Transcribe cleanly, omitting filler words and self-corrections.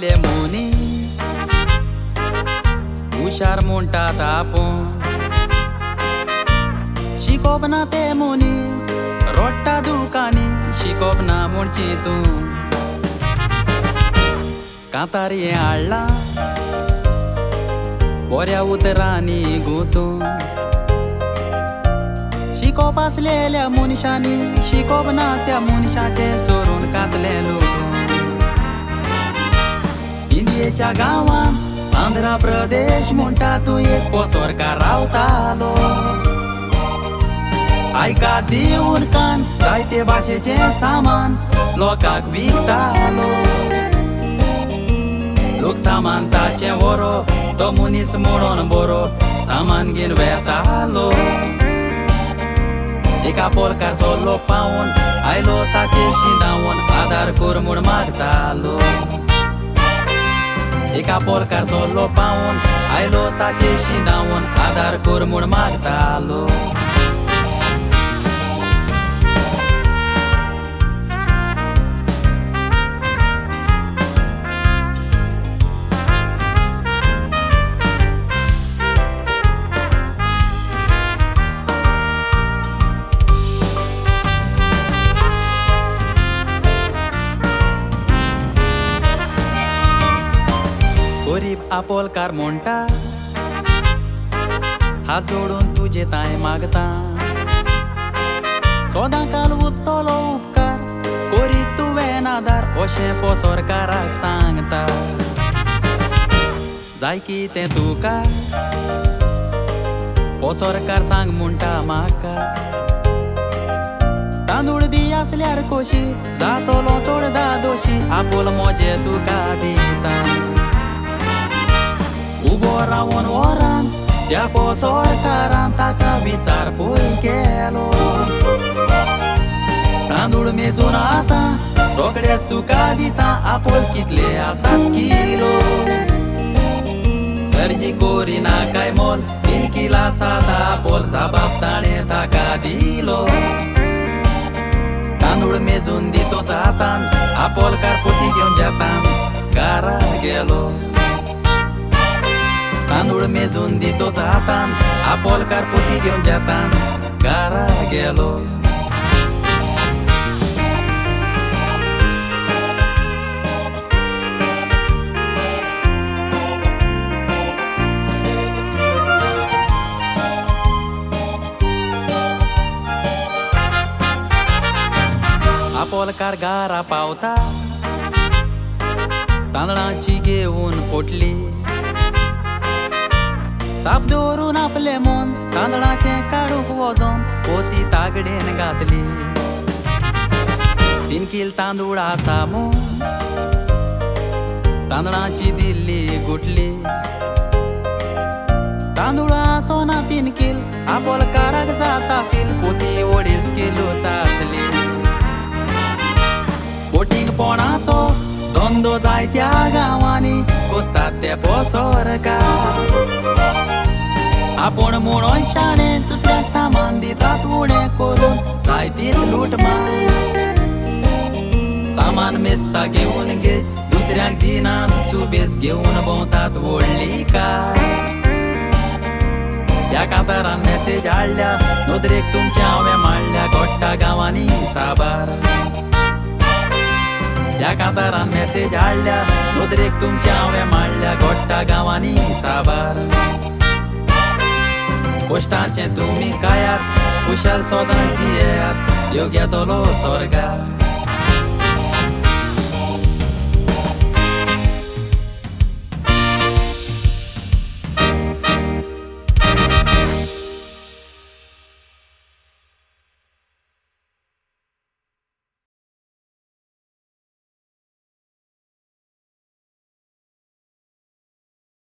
शिकलेले मनीस हुशार म्हणटात आपूण शिकोप ना ते मनीस रोडटा दुकानी शिकोप ना म्हणची तूं कांतार हें हाडलां बऱ्या उतरांनी गुंतून शिकोप आसलेल्या मनशांनी शिकोप ना त्या मनशाचे चोरून कातले लुटून इंडियेच्या गांवांत आंध्र प्रदेश म्हणटा तूं एक पोसोरकार रावतालो आयकात दिवून कान जायते भाशेचे सामान लोकांक विकतालो लोक सामान ताचें व्हरप तो मनीस म्हणून बरो सामान घेवन वेतालो एका पोलकार सोल्लो पावून आयलो ताचे शिंदावून आदार कोर म्हूण मागतालो एका पोलकार सोल्लो पावून आयलो ताचे शिंदावून आदार कोर म्हूण मागतालो गरीब आपोलकार म्हणटा हात जोडून तुजे ताय मागता सोदांकाल उत्तलो उपकार करीत तुवें आदार अशें पोसोरकाराक सांगता जाय कितें तुका पोसोरकार सांग म्हणटा म्हाका तांदूळ बी आसल्यार कशी जातलो चोडदा दोशी आपोल मोजे तुका दिता उबो रावून वरान त्या पोसोरकारान ताका विचारपूय केलो तांदूळ मेजून आतां रोकडेच तुका दिता आपोल कितले आसात किलो सर्जी कोरिना काय मोल 3 किला सात आपोल जबाब ताणें ताका दिलो तांदूळ मेजून दितोच हातान आपोलकार पोती घेवन जेतान घारार गेलो तांदूळ मेजून दितोच हातान आपोलकार पोती घेवन जेतान घारार गेलो आपोलकार घारा पावता तांदळाची घेवन पोटली साप दवरून आपले मन तांदळाचें काडूंक वचोन पोती तागडेन घातली 3 किल तांदूळ आसा म्हूण तांदळाची दिल्ली गुटली तांदूळ आसो ना 3 किल आपोलकाराक जाता फील पोती 2.5 किलोच आसली फोटींगपणाचो धंदो जायत्या गांवांनी कोत्तात ते पोसोरकार आपूण म्हणून शाणें दुसऱ्याक सामान दितात उणें करून जायतीच लूटमार सामान मेस्ता घेवन घे दुसऱ्याक दिनात सुबेज घेवन भोंवतात व्हडली कार ह्या कांतारान मॅसेज हाडल्या नोदरेक तुमच्या हांवें मांडल्या गोट्टा गांवांनी साबार ह्या कांतारान मॅसेज हाडल्या नोदरेक तुमच्या हांवें मांडल्या गोट्टा गांवांनी साबार पोस्टाचें तुमी कायात कुशाल सोदां जियेयात योग्य तोलो स्वर्गार